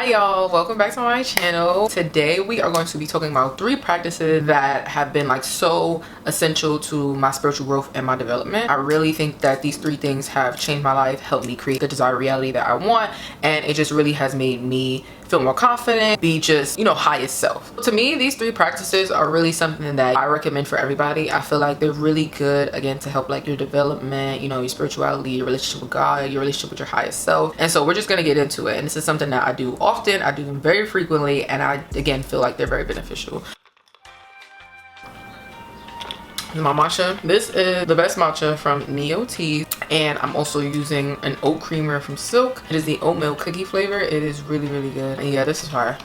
Hi y'all, welcome back to my channel. Today we are going to be talking about 3 practices that have been like so essential to my spiritual growth and my development. I really think that these 3 things have changed my life, helped me create the desired reality that I want, and it just really has made me feel more confident, be just, highest self. To me, these 3 practices are really something that I recommend for everybody. I feel like they're really good, again, to help like your development, your spirituality, your relationship with God, your relationship with your highest self. And so we're just gonna get into it. And this is something that I do often, I do them very frequently, and I, again, feel like they're very beneficial. My matcha. This is the best matcha from Neo Tea, and I'm also using an oat creamer from Silk. It is the oat milk cookie flavor. It is really good, and yeah, this is fire.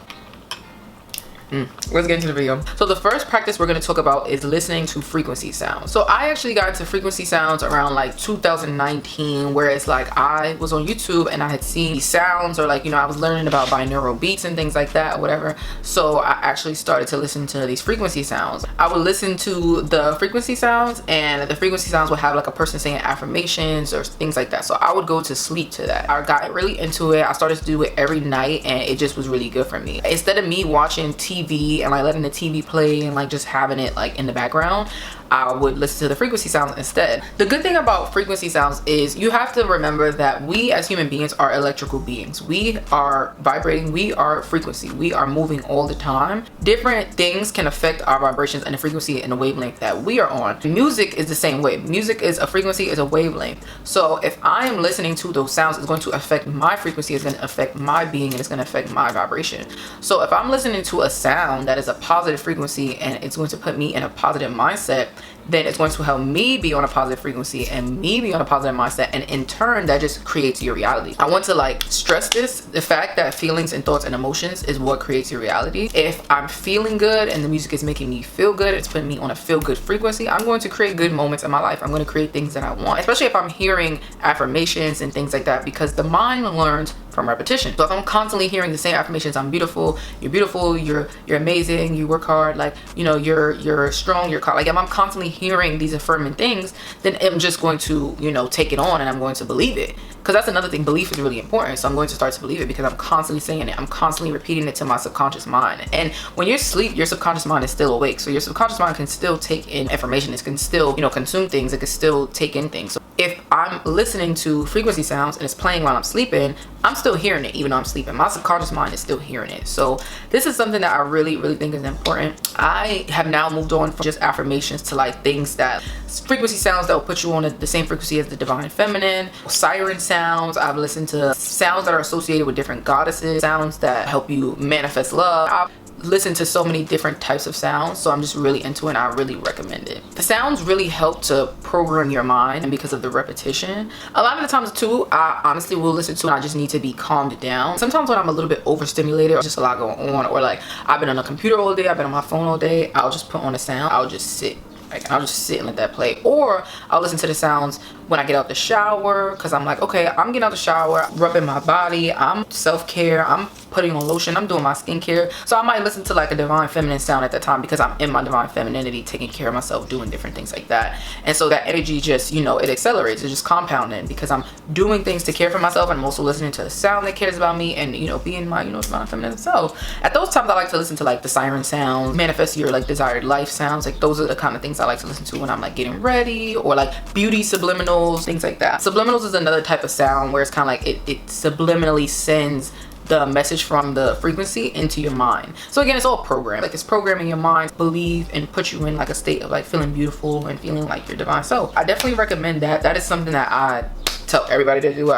Let's get into the video. So the first practice we're going to talk about is listening to frequency sounds. So I actually got into frequency sounds around like 2019, where it's like I was on YouTube and I had seen these sounds, or like, I was learning about binaural beats and things like that, or whatever. So I actually started to listen to these frequency sounds. I would listen to the frequency sounds, and the frequency sounds would have like a person saying affirmations or things like that. So I would go to sleep to that. I got really into it. I started to do it every night, and it just was really good for me. Instead of me watching TV and like letting the TV play and like just having it like in the background, I would listen to the frequency sounds instead. The good thing about frequency sounds is you have to remember that we as human beings are electrical beings. We are vibrating, we are frequency, we are moving all the time. Different things can affect our vibrations and the frequency and the wavelength that we are on. Music is the same way. Music is a frequency, is a wavelength. So if I am listening to those sounds, it's going to affect my frequency, it's going to affect my being, and it's going to affect my vibration. So if I'm listening to a sound that is a positive frequency and it's going to put me in a positive mindset, then it's going to help me be on a positive frequency and me be on a positive mindset, and in turn that just creates your reality. I want to like stress this, the fact that feelings and thoughts and emotions is what creates your reality. If I'm feeling good and the music is making me feel good, it's putting me on a feel good frequency, I'm going to create good moments in my life. I'm going to create things that I want, especially if I'm hearing affirmations and things like that, because the mind learns from repetition. So if I'm constantly hearing the same affirmations, I'm beautiful, you're amazing, you work hard, like, you're strong, you're like, if I'm constantly hearing these affirming things, then I'm just going to, take it on, and I'm going to believe it. Because that's another thing, belief is really important. So I'm going to start to believe it because I'm constantly saying it. I'm constantly repeating it to my subconscious mind. And when you're asleep, your subconscious mind is still awake. So your subconscious mind can still take in information. It can still, consume things. It can still take in things. So if I'm listening to frequency sounds and it's playing while I'm sleeping, I'm still hearing it even though I'm sleeping. My subconscious mind is still hearing it. So this is something that I really think is important. I have now moved on from just affirmations to like things that frequency sounds that will put you on the same frequency as the divine feminine, siren sounds. I've listened to sounds that are associated with different goddesses, sounds that help you manifest love. I've listened to so many different types of sounds, so I'm just really into it, and I really recommend it. The sounds really help to program your mind, and because of the repetition, a lot of the times too, I honestly will listen to it. I just need to be calmed down. Sometimes when I'm a little bit overstimulated or just a lot going on, or like I've been on a computer all day, I've been on my phone all day, I'll just put on a sound. I'll just sit and let that play. Or I'll listen to the sounds when I get out the shower, because I'm like, okay, I'm getting out the shower, rubbing my body, I'm self-care, I'm putting on lotion, I'm doing my skincare. So I might listen to like a divine feminine sound at that time because I'm in my divine femininity, taking care of myself, doing different things like that. And so that energy just, it accelerates, it's just compounding because I'm doing things to care for myself, and I'm also listening to a sound that cares about me, and being my divine feminine self. At those times I like to listen to like the siren sounds, manifest your like desired life sounds. Like those are the kind of things I like to listen to when I'm like getting ready, or like beauty subliminals, things like that. Subliminals is another type of sound where it's kind of like it subliminally sends the message from the frequency into your mind. So again, it's all programmed. Like it's programming your mind to believe and put you in like a state of like feeling beautiful and feeling like your divine self. I definitely recommend that. That is something that I tell everybody to do.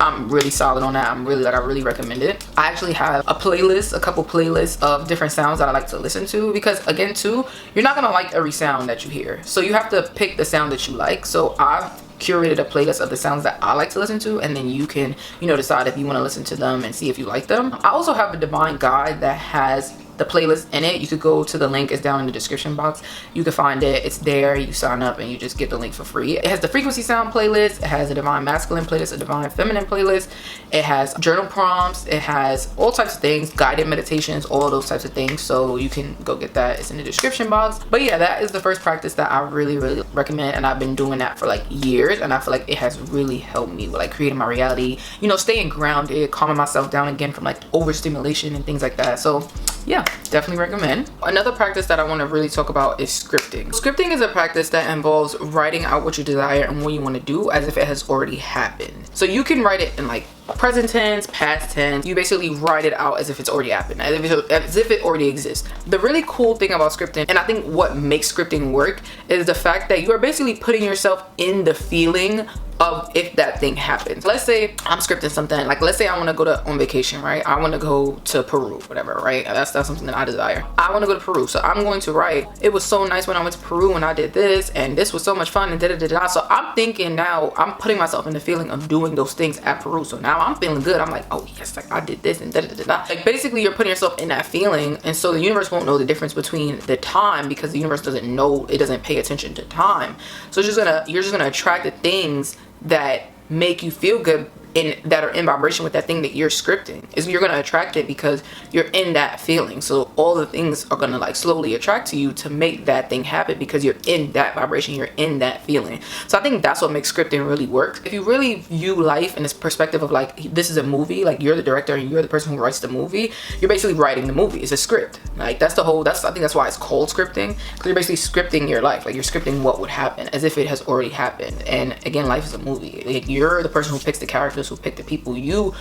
I'm really solid on that. I really recommend it. I actually have a couple playlists of different sounds that I like to listen to, because again too, you're not gonna like every sound that you hear. So you have to pick the sound that you like. So I've curated a playlist of the sounds that I like to listen to, and then you can, decide if you want to listen to them and see if you like them. I also have a divine guide that has the playlist in it. You could go to the link, it's down in the description box. You can find it, it's there, you sign up and you just get the link for free. It has the frequency sound playlist, it has a divine masculine playlist, a divine feminine playlist, it has journal prompts, it has all types of things, guided meditations, all those types of things. So you can go get that, it's in the description box. But yeah, that is the first practice that I really recommend, and I've been doing that for like years, and I feel like it has really helped me with like creating my reality, you know, staying grounded, calming myself down again from like overstimulation and things like that. So yeah, definitely recommend. Another practice that I want to really talk about is scripting. Scripting is a practice that involves writing out what you desire and what you want to do as if it has already happened. So you can write it in like present tense, past tense. You basically write it out as if it's already happened, as if it already exists. The really cool thing about scripting, and I think what makes scripting work, is the fact that you are basically putting yourself in the feeling of if that thing happens. Let's say I'm scripting something, like let's say I want to go on vacation, right? I want to go to Peru, whatever, right? That's something that I desire. I want to go to Peru, so I'm going to write, it was so nice when I went to Peru and I did this, and this was so much fun, and da-da-da-da. So I'm thinking now, I'm putting myself in the feeling of doing those things at Peru. So now I'm feeling good. I'm like, oh yes, like I did this and da-da-da-da. Like basically you're putting yourself in that feeling, and so the universe won't know the difference between the time, because the universe doesn't know, it doesn't pay attention to time. So you're just gonna attract the things that make you feel good that are in vibration with that thing that you're scripting. You're going to attract it because you're in that feeling. So all the things are going to like slowly attract to you to make that thing happen, because you're in that vibration, you're in that feeling. So I think that's what makes scripting really work. If you really view life in this perspective of like, this is a movie, like you're the director and you're the person who writes the movie, you're basically writing the movie. It's a script. Like I think that's why it's called scripting, because you're basically scripting your life. Like you're scripting what would happen as if it has already happened. And again, life is a movie. Like you're the person who picks the characters, who pick the people you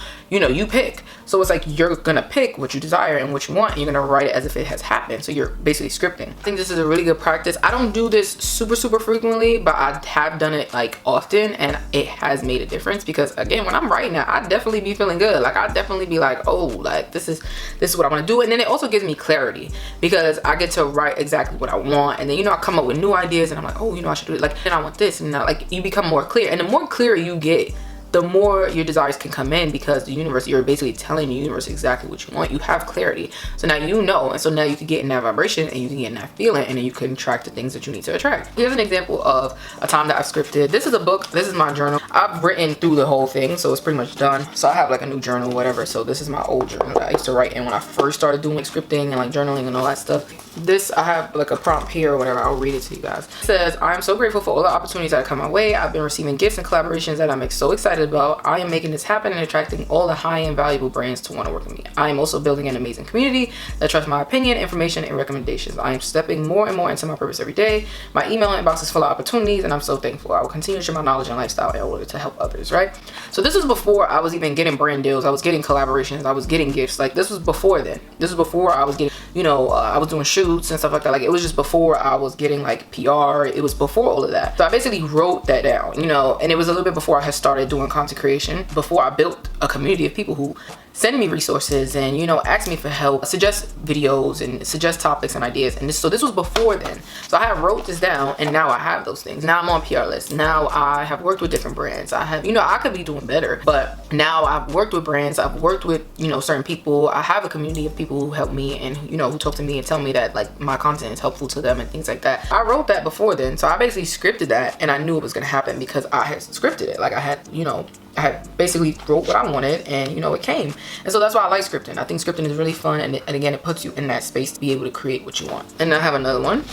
pick. So it's like you're gonna pick what you desire and what you want, and you're gonna write it as if it has happened. So you're basically scripting. I think this is a really good practice. I don't do this super frequently, but I have done it like often, and it has made a difference, because again, when I'm writing that, I definitely be feeling good. Like I definitely be like, oh, like this is what I want to do. And then it also gives me clarity, because I get to write exactly what I want, and then I come up with new ideas, and I'm like, oh, I should do it, like, and I want this, and like you become more clear. And the more clear you get, the more your desires can come in, because the universe, you're basically telling the universe exactly what you want. You have clarity, so now you know, and so now you can get in that vibration, and you can get in that feeling, and then you can attract the things that you need to attract. Here's an example of a time that I've scripted. This is a book, this is my journal. I've written through the whole thing, so it's pretty much done. So I have like a new journal, whatever. So this is my old journal that I used to write in when I first started doing like scripting and like journaling and all that stuff. This, I have like a prompt here or whatever. I'll read it to you guys. It says, I am so grateful for all the opportunities that come my way. I've been receiving gifts and collaborations that I'm so excited about. I am making this happen and attracting all the high-end valuable brands to want to work with me. I am also building an amazing community that trusts my opinion, information, and recommendations. I am stepping more and more into my purpose every day. My email inbox is full of opportunities, and I'm so thankful. I will continue to share my knowledge and lifestyle in order to help others, right? So this was before I was even getting brand deals. I was getting collaborations. I was getting gifts. Like this was before then. This was before I was getting, I was doing shoots and stuff like that. Like it was just before I was getting like PR. It was before all of that. So I basically wrote that down, and it was a little bit before I had started doing content creation, before I built a community of people who send me resources and ask me for help, suggest videos and suggest topics and ideas. And so this was before then. So I have wrote this down, and now I have those things. Now I'm on PR lists. Now I have worked with different brands. I have, I could be doing better, but now I've worked with brands. I've worked with, certain people. I have a community of people who help me and, who talk to me and tell me that like my content is helpful to them and things like that. I wrote that before then. So I basically scripted that, and I knew it was going to happen because I had scripted it. Like I had basically wrote what I wanted, and it came. And so that's why I like scripting. I think scripting is really fun, and again, it puts you in that space to be able to create what you want. And I have another one.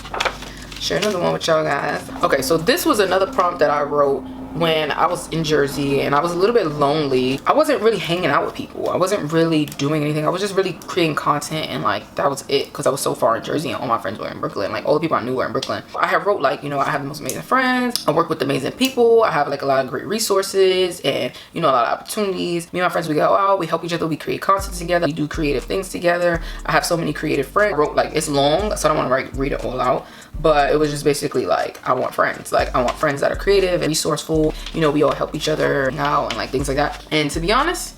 Share another one with y'all guys. Okay, so this was another prompt that I wrote when I was in Jersey and I was a little bit lonely. I wasn't really hanging out with people. I wasn't really doing anything. I was just really creating content, and like that was it, because I was so far in Jersey and all my friends were in Brooklyn. Like all the people I knew were in Brooklyn. I have wrote like, I have the most amazing friends. I work with amazing people. I have like a lot of great resources and a lot of opportunities. Me and my friends, we go out, we help each other, we create content together, we do creative things together. I have so many creative friends. I wrote like, it's long, so I don't want to read it all out. But it was just basically like, I want friends. Like I want friends that are creative and resourceful. We all help each other out and like things like that. And to be honest,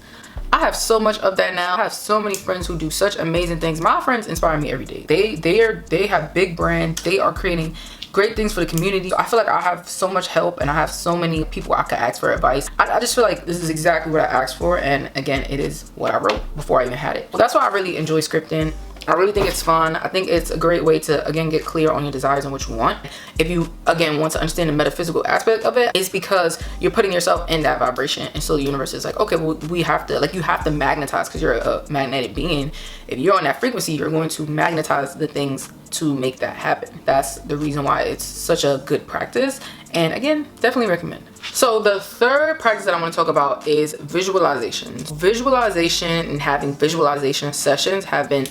I have so much of that now. I have so many friends who do such amazing things. My friends inspire me every day. They have big brands. They are creating great things for the community. I feel like I have so much help, and I have so many people I could ask for advice. I just feel like this is exactly what I asked for, and again, it is what I wrote before I even had it. So that's why I really enjoy scripting. I really think it's fun. I think it's a great way to, again, get clear on your desires and what you want. If you, again, want to understand the metaphysical aspect of it, it's because you're putting yourself in that vibration. And so the universe is like, okay, well, we have to, like, you have to magnetize, because you're a magnetic being. If you're on that frequency, you're going to magnetize the things to make that happen. That's the reason why it's such a good practice. And again, definitely recommend. So the third practice that I want to talk about is visualization. Visualization and having visualization sessions have been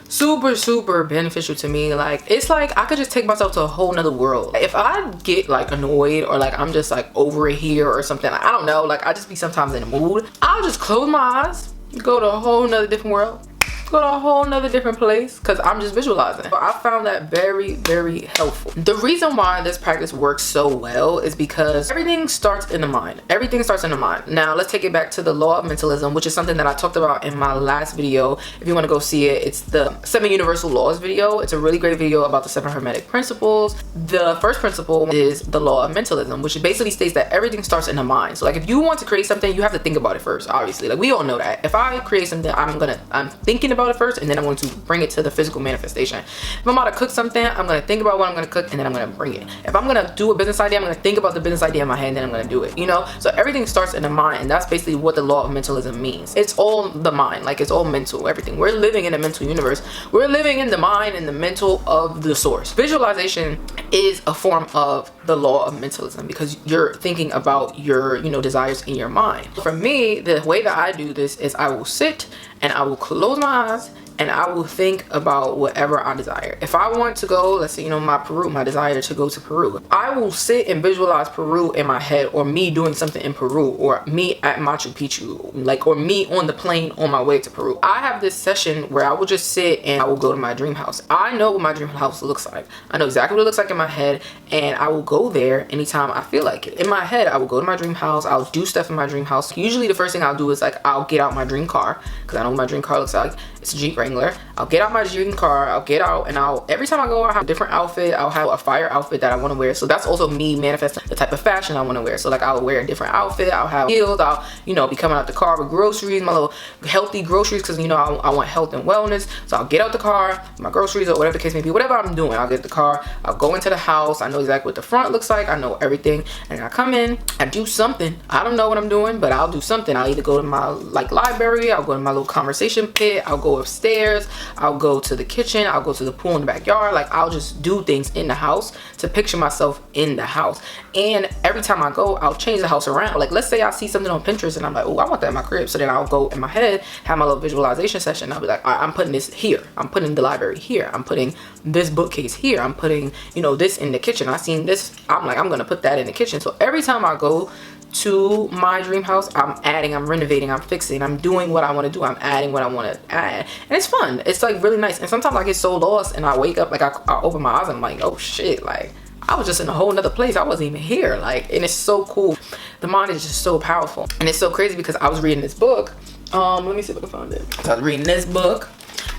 super beneficial to me. Like, it's like I could just take myself to a whole nother world. If I get like annoyed or like I'm just like over here or something, I don't know, like I just be sometimes in the mood, I'll just close my eyes, go to a whole nother different world, go to a whole nother different place, because I'm just visualizing. I found that very helpful. The reason why this practice works so well is because everything starts in the mind. Everything starts in the mind. Now let's take it back to the law of mentalism, which is something that I talked about in my last video. If you want to go see it, it's the 7 universal laws video. It's a really great video about the 7 hermetic principles. The first principle is the law of mentalism, which basically states that everything starts in the mind. So like, if you want to create something, you have to think about it first, obviously. Like, we all know that. If I create something, I'm thinking about it first, and then I'm going to bring it to the physical manifestation. If I'm about to cook something, I'm going to think about what I'm going to cook, and then I'm going to bring it. If I'm going to do a business idea, I'm going to think about the business idea in my head, and then I'm going to do it, you know? So everything starts in the mind, and that's basically what the law of mentalism means. It's all the mind. Like, it's all mental, everything. We're living in a mental universe. We're living in the mind and the mental of the source. Visualization is a form of the law of mentalism, because you're thinking about your, you know, desires in your mind. For me, the way that I do this is I will sit and I will close my eyes and I will think about whatever I desire. If I want to go, let's say, you know, my desire to go to Peru, I will sit and visualize Peru in my head, or me doing something in Peru, or me at Machu Picchu, like, or me on the plane on my way to Peru. I have this session where I will just sit and I will go to my dream house. I know what my dream house looks like. I know exactly what it looks like in my head, and I will go there anytime I feel like it. In my head, I will go to my dream house. I'll do stuff in my dream house. Usually the first thing I'll do is like, I'll get out my dream car, because I know what my dream car looks like. It's a Jeep Wrangler. I'll get out my dream car, I'll get out, and every time I go, I have a different outfit. I'll have a fire outfit that I want to wear. So that's also me manifesting the type of fashion I want to wear. So like, I'll wear a different outfit, I'll have heels, I'll, you know, be coming out the car with groceries, my little healthy groceries, because, you know, I want health and wellness. So I'll get out the car, my groceries, or whatever the case may be, whatever I'm doing, I'll get the car, I'll go into the house, I know exactly what the front looks like, I know everything, and I come in, I do something. I don't know what I'm doing, but I'll do something. I'll either go to my like library, I'll go to my little conversation pit, I'll go upstairs, I'll go to the kitchen, I'll go to the pool in the backyard. Like, I'll just do things in the house to picture myself in the house. And every time I go, I'll change the house around. Like, let's say I see something on Pinterest and I'm like, oh, I want that in my crib. So then I'll go in my head, have my little visualization session. I'll be like, all right, I'm putting this here, I'm putting the library here, I'm putting this bookcase here, I'm putting, you know, this in the kitchen. I seen this, I'm like, I'm gonna put that in the kitchen. So every time I go to my dream house, I'm adding, I'm renovating, I'm fixing, I'm doing what I want to do, I'm adding what I want to add, and it's fun. It's like really nice. And sometimes I get so lost and I wake up, like I open my eyes and I'm like, oh shit, like I was just in a whole nother place, I wasn't even here. Like, and it's so cool. The mind is just so powerful, and it's so crazy because I was reading this book, let me see if I can find it. So I was reading this book,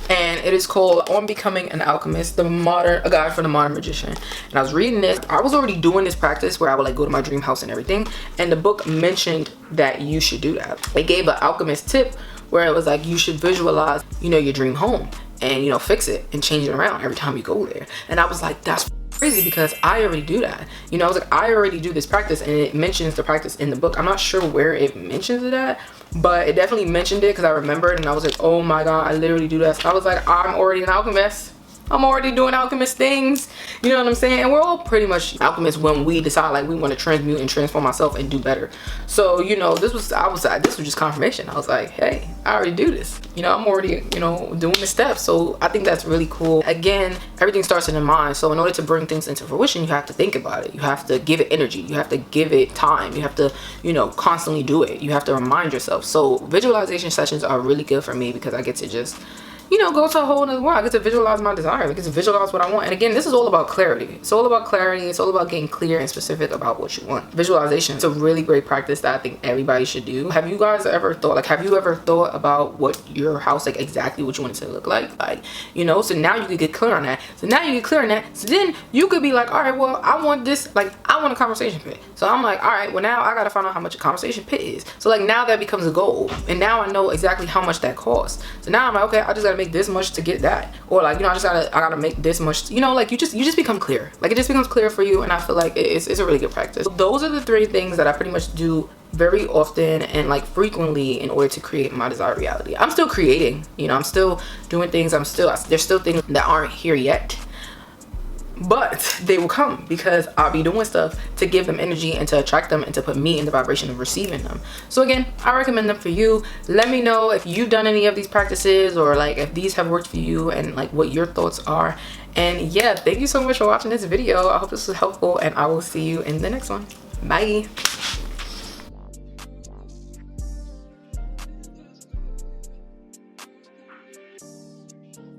and it is called On Becoming an Alchemist, a guide for the modern magician. And I was reading this. I was already doing this practice where I would like go to my dream house and everything, and the book mentioned that you should do that. It gave an alchemist tip where it was like, you should visualize, you know, your dream home, and, you know, fix it and change it around every time you go there. And I was like, that's crazy, because I already do that. You know, I was like, I already do this practice, and it mentions the practice in the book. I'm not sure where it mentions it at, but it definitely mentioned it because I remembered, and I was like, oh my god, I literally do that. So I was like, I'm already an alchemist. I'm already doing alchemist things. You know what I'm saying? And we're all pretty much alchemists when we decide like we want to transmute and transform ourselves and do better. So, you know, this was just confirmation. I was like, hey, I already do this. You know, I'm already, you know, doing the steps. So I think that's really cool. Again, everything starts in the mind. So in order to bring things into fruition, you have to think about it. You have to give it energy. You have to give it time. You have to, you know, constantly do it. You have to remind yourself. So visualization sessions are really good for me because I get to just, you know, go to a whole other world. I get to visualize my desires. I get to visualize what I want. And again, this is all about clarity. It's all about clarity. It's all about getting clear and specific about what you want. Visualization is a really great practice that I think everybody should do. Have you guys ever thought, like, have you ever thought about what your house, like exactly what you want it to look like? Like, you know, so now you could get clear on that. So now you get clear on that. So then you could be like, all right, well, I want this, like, I I want a conversation pit. So I'm like, all right, well now I gotta find out how much a conversation pit is. So like now that becomes a goal, and now I know exactly how much that costs. So now I'm like, okay, I just gotta make this much to get that, or like, you know, I gotta make this much, you know, like you just become clear. Like it just becomes clear for you, and I feel like it's a really good practice. So those are the 3 things that I pretty much do very often and like frequently in order to create my desired reality. I'm still creating, you know, I'm still doing things, there's still things that aren't here yet, but they will come because I'll be doing stuff to give them energy and to attract them and to put me in the vibration of receiving them. So again, I recommend them for you. Let me know if you've done any of these practices, or like if these have worked for you, and like what your thoughts are. And yeah, thank you so much for watching this video. I hope this was helpful, and I will see you in the next one. Bye.